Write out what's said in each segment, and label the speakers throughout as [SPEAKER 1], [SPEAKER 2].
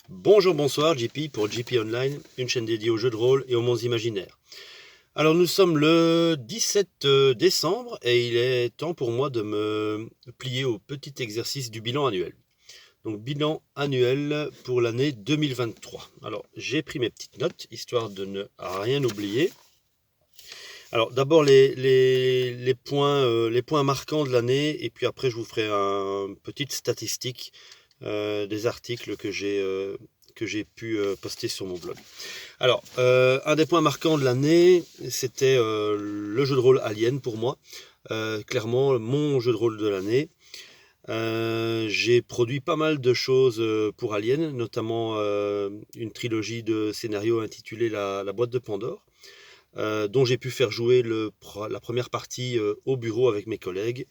[SPEAKER 1] Bonjour, bonsoir, JP pour JP Online, une chaîne dédiée aux jeux de rôle et aux mondes imaginaires. Alors nous sommes le 17 décembre et il est temps pour moi de me plier au petit exercice du bilan annuel. Donc bilan annuel pour l'année 2023. Alors j'ai pris mes petites notes histoire de ne rien oublier. Alors d'abord les points marquants de l'année et puis après je vous ferai une petite statistique des articles que j'ai pu poster sur mon blog. Alors, un des points marquants de l'année, c'était le jeu de rôle Alien pour moi. Clairement, mon jeu de rôle de l'année. J'ai produit pas mal de choses pour Alien, notamment une trilogie de scénarios intitulée La boîte de Pandore, dont j'ai pu faire jouer la première partie au bureau avec mes collègues.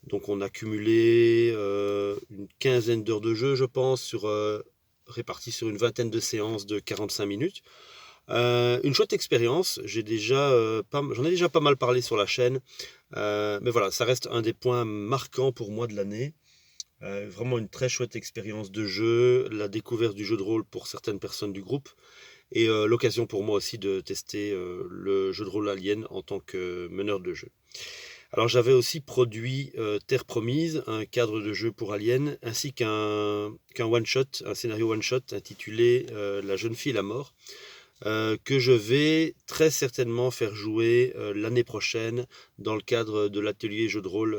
[SPEAKER 1] Donc on a cumulé une quinzaine d'heures de jeu, je pense, réparties sur une vingtaine de séances de 45 minutes. Une chouette expérience, j'en ai déjà pas mal parlé sur la chaîne, mais voilà, ça reste un des points marquants pour moi de l'année. Vraiment une très chouette expérience de jeu, la découverte du jeu de rôle pour certaines personnes du groupe, et l'occasion pour moi aussi de tester le jeu de rôle Alien en tant que meneur de jeu. Alors j'avais aussi produit Terre Promise, un cadre de jeu pour Alien, ainsi qu'un one-shot, un scénario one-shot intitulé La jeune fille et la mort, que je vais très certainement faire jouer l'année prochaine dans le cadre de l'atelier jeu de rôle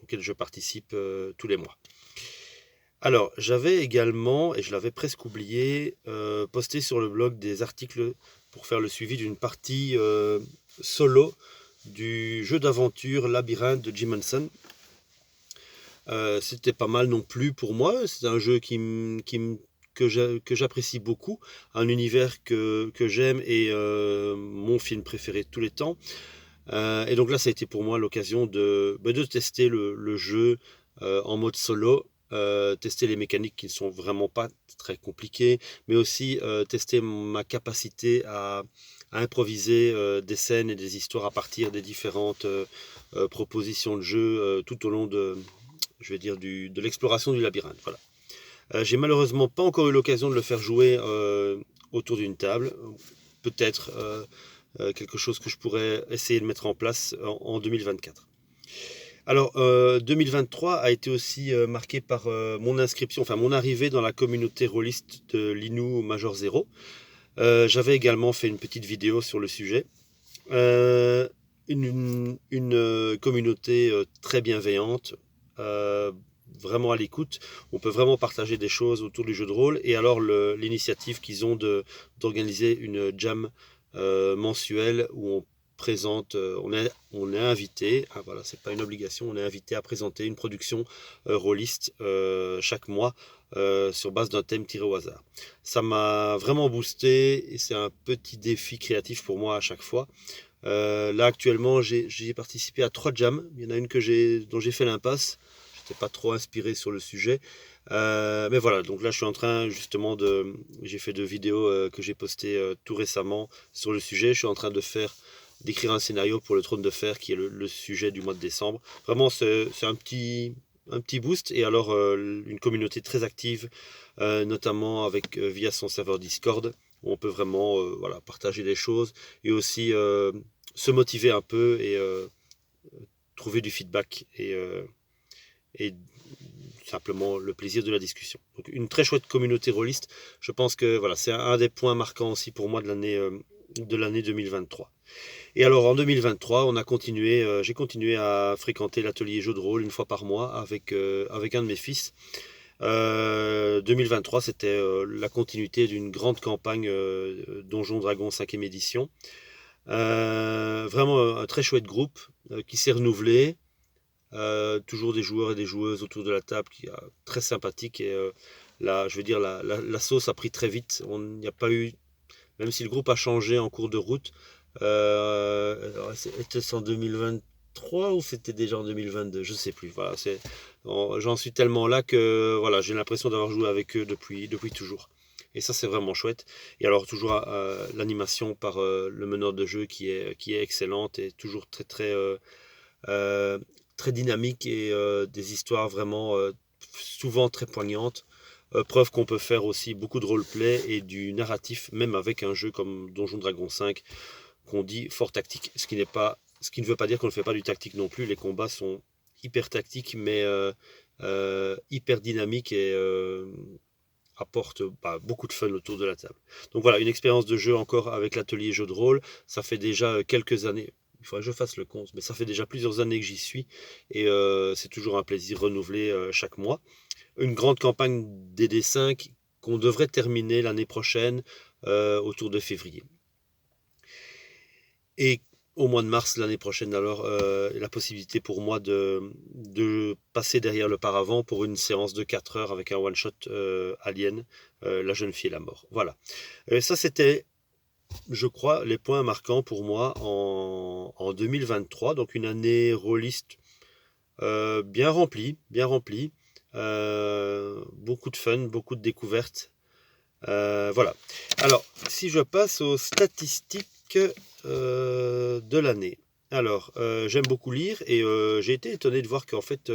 [SPEAKER 1] auquel je participe tous les mois. Alors, j'avais également, et je l'avais presque oublié, posté sur le blog des articles pour faire le suivi d'une partie solo du jeu d'aventure Labyrinthe de Jim Henson. C'était pas mal non plus pour moi, c'est un jeu que j'apprécie beaucoup, un univers que j'aime et mon film préféré de tous les temps. Et donc là, ça a été pour moi l'occasion de tester le jeu en mode solo, tester les mécaniques qui ne sont vraiment pas très compliquées, mais aussi tester ma capacité à improviser des scènes et des histoires à partir des différentes propositions de jeu tout au long je vais dire, de l'exploration du labyrinthe. Voilà. J'ai malheureusement pas encore eu l'occasion de le faire jouer autour d'une table. Peut-être quelque chose que je pourrais essayer de mettre en place en 2024. Alors, 2023 a été aussi marqué par mon inscription, enfin mon arrivée dans la communauté rôliste de l'Inu Major Zero. J'avais également fait une petite vidéo sur le sujet. Euh, une communauté très bienveillante, euh, vraiment à l'écoute. On peut vraiment partager des choses autour du jeu de rôle. Et alors l'initiative qu'ils ont d'organiser une jam mensuelle où on présente, on est invité, hein, voilà, c'est pas une obligation, on est invité à présenter une production rôliste chaque mois sur base d'un thème tiré au hasard. Ça m'a vraiment boosté et c'est un petit défi créatif pour moi à chaque fois. Là actuellement j'ai participé à 3 jams. Il y en a une dont j'ai fait l'impasse. J'étais pas trop inspiré sur le sujet. Mais voilà, donc là je suis en train justement j'ai fait 2 vidéos que j'ai postées tout récemment sur le sujet. Je suis en train d'écrire un scénario pour le Trône de Fer qui est le sujet du mois de décembre. Vraiment c'est un petit boost et alors une communauté très active, notamment via son serveur Discord où on peut vraiment voilà, partager des choses et aussi se motiver un peu et trouver du feedback et simplement le plaisir de la discussion. Donc une très chouette communauté rôliste. Je pense que voilà, c'est un des points marquants aussi pour moi de l'année 2023. Et alors en 2023, j'ai continué à fréquenter l'atelier jeu de rôle une fois par mois avec un de mes fils. 2023, c'était la continuité d'une grande campagne Donjon Dragon 5e édition. Vraiment un très chouette groupe qui s'est renouvelé. Toujours des joueurs et des joueuses autour de la table qui est très sympathique et je veux dire la sauce a pris très vite. On n'y a pas eu, même si le groupe a changé en cours de route. Était-ce en 2023 ou c'était déjà en 2022? Je sais plus. Voilà, j'en suis tellement là que voilà, j'ai l'impression d'avoir joué avec eux depuis toujours. Et ça, c'est vraiment chouette. Et alors, toujours l'animation par le meneur de jeu qui est excellente et toujours euh, très dynamique et des histoires vraiment souvent très poignantes. Preuve qu'on peut faire aussi beaucoup de roleplay et du narratif, même avec un jeu comme Donjon Dragon 5, qu'on dit fort tactique, ce qui ne veut pas dire qu'on ne fait pas du tactique non plus. Les combats sont hyper tactiques, mais hyper dynamiques et apportent beaucoup de fun autour de la table. Donc voilà, une expérience de jeu encore avec l'atelier jeu de rôle. Ça fait déjà quelques années. Il faudrait que je fasse le compte, mais ça fait déjà plusieurs années que j'y suis et c'est toujours un plaisir renouvelé chaque mois. Une grande campagne DD5 qu'on devrait terminer l'année prochaine autour de février. Et au mois de mars l'année prochaine, alors, la possibilité pour moi de passer derrière le paravent pour une séance de 4 heures avec un one-shot Alien, La jeune fille et la mort. Voilà. Ça, c'était, je crois, les points marquants pour moi en 2023. Donc une année rôliste bien remplie, bien remplie. Beaucoup de fun, beaucoup de découvertes. Voilà. Alors, si je passe aux statistiques de l'année. Alors, j'aime beaucoup lire et j'ai été étonné de voir qu'en fait,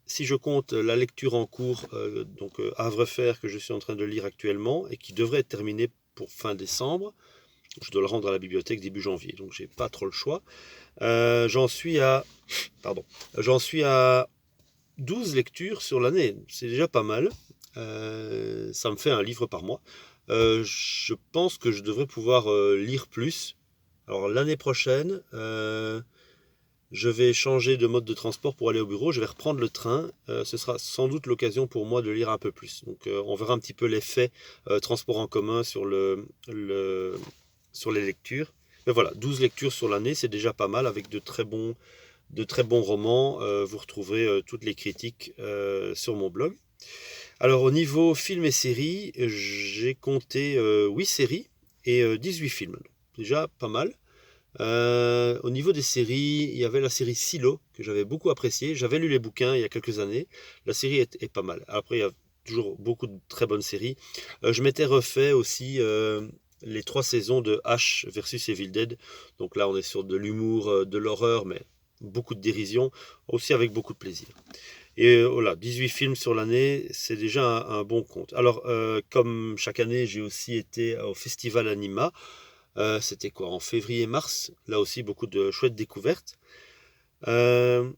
[SPEAKER 1] si je compte la lecture en cours, donc Havrefer que je suis en train de lire actuellement et qui devrait être terminé pour fin décembre, je dois le rendre à la bibliothèque début janvier, donc j'ai pas trop le choix. J'en suis à, pardon, j'en suis à 12 lectures sur l'année, c'est déjà pas mal. Ça me fait un livre par mois. Je pense que je devrais pouvoir lire plus. Alors l'année prochaine, je vais changer de mode de transport pour aller au bureau. Je vais reprendre le train. Ce sera sans doute l'occasion pour moi de lire un peu plus. Donc on verra un petit peu l'effet transport en commun sur sur les lectures. Mais voilà, 12 lectures sur l'année, c'est déjà pas mal avec de très bons romans. Vous retrouverez toutes les critiques sur mon blog. Alors au niveau films et séries, j'ai compté 8 séries et 18 films. Déjà pas mal. Au niveau des séries, il y avait la série Silo que j'avais beaucoup appréciée. J'avais lu les bouquins il y a quelques années. La série est pas mal. Après, il y a toujours beaucoup de très bonnes séries. Je m'étais refait aussi les 3 saisons de Ash versus Evil Dead. Donc là, on est sur de l'humour, de l'horreur, mais beaucoup de dérision, aussi avec beaucoup de plaisir. Et voilà, 18 films sur l'année, c'est déjà un bon compte. Alors, comme chaque année, j'ai aussi été au Festival Anima. C'était quoi? En février-mars. Là aussi, beaucoup de chouettes découvertes. Euh,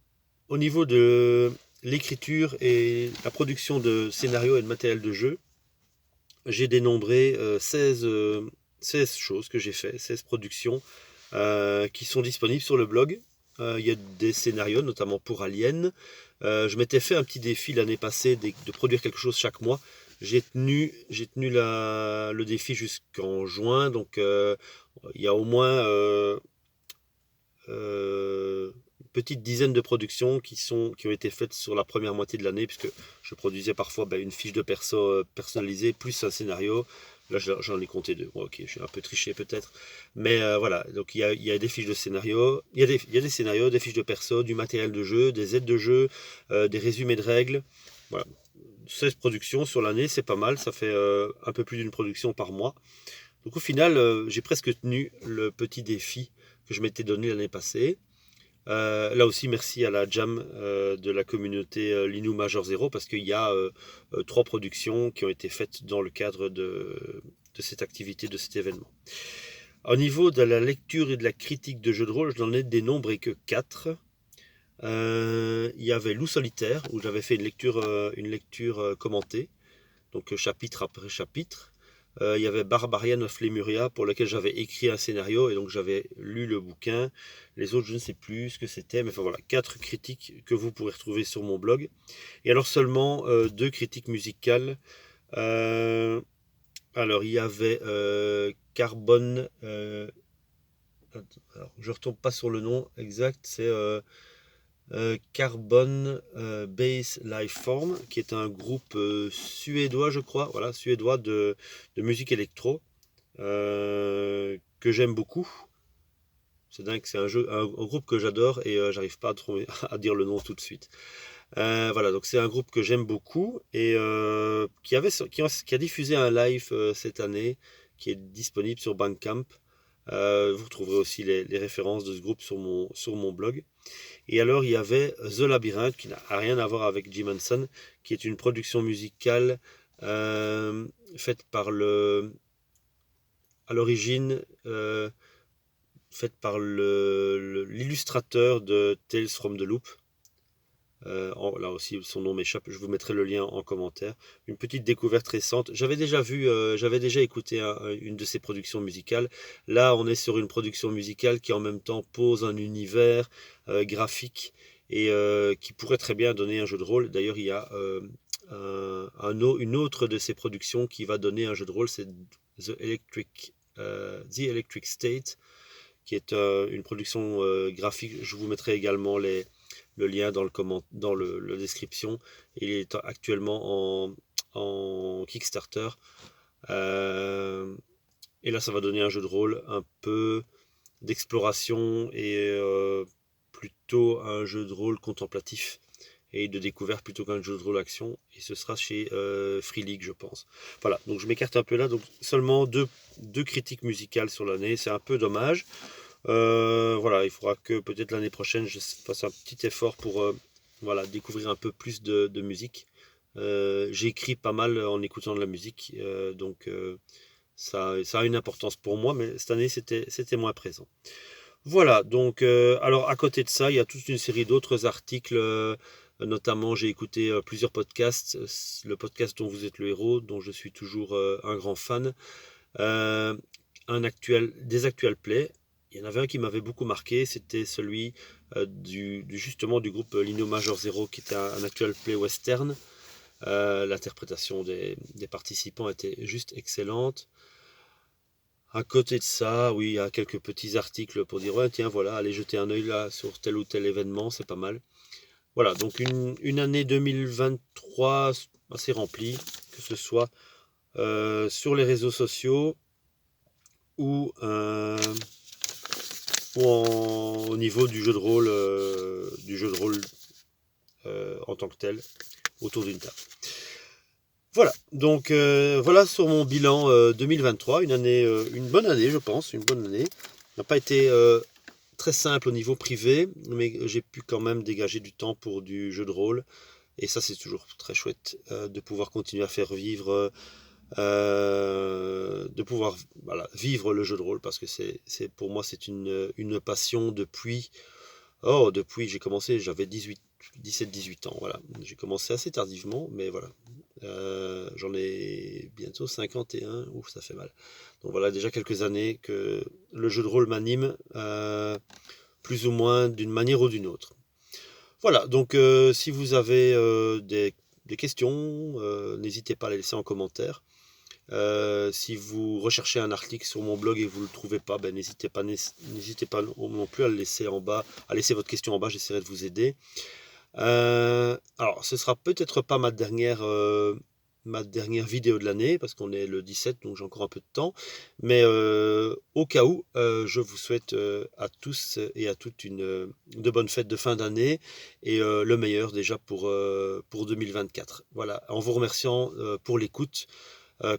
[SPEAKER 1] Au niveau de l'écriture et la production de scénarios et de matériel de jeu, j'ai dénombré 16 choses que j'ai fait, 16 productions qui sont disponibles sur le blog. Il y a des scénarios, notamment pour Alien. Je m'étais fait un petit défi l'année passée de produire quelque chose chaque mois. J'ai tenu le défi jusqu'en juin, donc il y a au moins une petite dizaine de productions qui ont été faites sur la première moitié de l'année, puisque je produisais parfois une fiche de perso personnalisée, plus un scénario. Là, j'en ai compté 2. Bon, ok, j'ai un peu triché peut-être. Mais voilà, donc il y a des fiches de scénario, il y a des scénarios, des fiches de perso, du matériel de jeu, des aides de jeu, des résumés de règles. Voilà. 16 productions sur l'année, c'est pas mal, ça fait un peu plus d'une production par mois. Donc au final, j'ai presque tenu le petit défi que je m'étais donné l'année passée. Là aussi, merci à la jam de la communauté Linux Major Zero parce qu'il y a 3 productions qui ont été faites dans le cadre de cette activité, de cet événement. Au niveau de la lecture et de la critique de jeux de rôle, je n'en ai dénombré que 4. Il y avait Loup solitaire, où j'avais fait une lecture commentée, donc chapitre après chapitre. Il y avait Barbarian of Lemuria, pour lequel j'avais écrit un scénario, et donc j'avais lu le bouquin. Les autres, je ne sais plus ce que c'était, mais enfin voilà, 4 critiques que vous pourrez retrouver sur mon blog. Et alors seulement 2 critiques musicales. Alors il y avait Carbone... alors, je ne retombe pas sur le nom exact, c'est... Carbon Base Lifeform, qui est un groupe suédois, je crois, voilà, suédois de musique électro, que j'aime beaucoup. C'est dingue, c'est un groupe que j'adore et j'arrive pas à dire le nom tout de suite. Voilà, donc c'est un groupe que j'aime beaucoup et qui a diffusé un live cette année qui est disponible sur Bandcamp. Vous retrouverez aussi les références de ce groupe sur mon blog. Et alors, il y avait The Labyrinth, qui n'a rien à voir avec Jim Henson, qui est une production musicale faite à l'origine, faite par l'illustrateur de Tales from the Loop. Là aussi, son nom m'échappe, je vous mettrai le lien en commentaire. Une petite découverte récente. J'avais déjà écouté une de ses productions musicales. Là, on est sur une production musicale qui en même temps pose un univers graphique et qui pourrait très bien donner un jeu de rôle. D'ailleurs, il y a une autre de ses productions qui va donner un jeu de rôle, c'est The Electric State, qui est une production graphique. Je vous mettrai également le lien dans la description. Il est actuellement en Kickstarter. Et là, ça va donner un jeu de rôle un peu d'exploration et plutôt un jeu de rôle contemplatif et de découverte plutôt qu'un jeu de rôle action. Et ce sera chez Free League, je pense. Voilà, donc je m'écarte un peu là. Donc seulement deux critiques musicales sur l'année. C'est un peu dommage. Voilà, il faudra que peut-être l'année prochaine je fasse un petit effort pour voilà, découvrir un peu plus de musique. J'écris pas mal en écoutant de la musique, donc ça a une importance pour moi, mais cette année c'était moins présent. Voilà, donc alors à côté de ça, il y a toute une série d'autres articles. Notamment, j'ai écouté plusieurs podcasts. Le podcast dont vous êtes le héros, dont je suis toujours un grand fan. Des actual play. Il y en avait un qui m'avait beaucoup marqué, c'était celui justement du groupe Lino Major Zero, qui était un actual play western. L'interprétation des participants était juste excellente. À côté de ça, oui, il y a quelques petits articles pour dire, ouais, tiens, voilà, allez jeter un œil là sur tel ou tel événement, c'est pas mal. Voilà, donc une année 2023 assez remplie, que ce soit sur les réseaux sociaux ou au niveau du jeu de rôle, en tant que tel, autour d'une table. Voilà, donc voilà sur mon bilan 2023, une bonne année, je pense, une bonne année. N'a pas été très simple au niveau privé, mais j'ai pu quand même dégager du temps pour du jeu de rôle. Et ça, c'est toujours très chouette de pouvoir continuer à faire vivre, de pouvoir voilà, vivre le jeu de rôle, parce que pour moi, c'est une passion depuis j'ai commencé, j'avais 17-18 ans, voilà. J'ai commencé assez tardivement, mais voilà. J'en ai bientôt 51, ouf, ça fait mal. Donc voilà, déjà quelques années que le jeu de rôle m'anime, plus ou moins d'une manière ou d'une autre. Voilà, donc si vous avez des questions, n'hésitez pas à les laisser en commentaire. Si vous recherchez un article sur mon blog et que vous ne le trouvez pas, ben, n'hésitez pas non plus à le laisser en bas, à laisser votre question en bas, j'essaierai de vous aider. Alors, ce sera peut-être pas ma dernière vidéo de l'année, parce qu'on est le 17, donc j'ai encore un peu de temps. Mais au cas où, je vous souhaite à tous et à toutes de bonnes fêtes de fin d'année et le meilleur déjà pour 2024. Voilà, en vous remerciant pour l'écoute.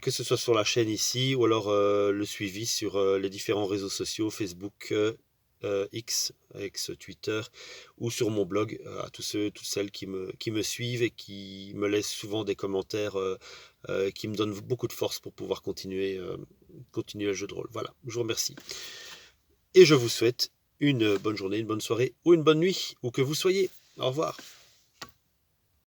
[SPEAKER 1] Que ce soit sur la chaîne ici ou alors le suivi sur les différents réseaux sociaux, Facebook, X, ex-Twitter, ou sur mon blog, à tous ceux, toutes celles qui me suivent et qui me laissent souvent des commentaires qui me donnent beaucoup de force pour pouvoir continuer le jeu de rôle. Voilà, je vous remercie. Et je vous souhaite une bonne journée, une bonne soirée ou une bonne nuit, où que vous soyez. Au revoir.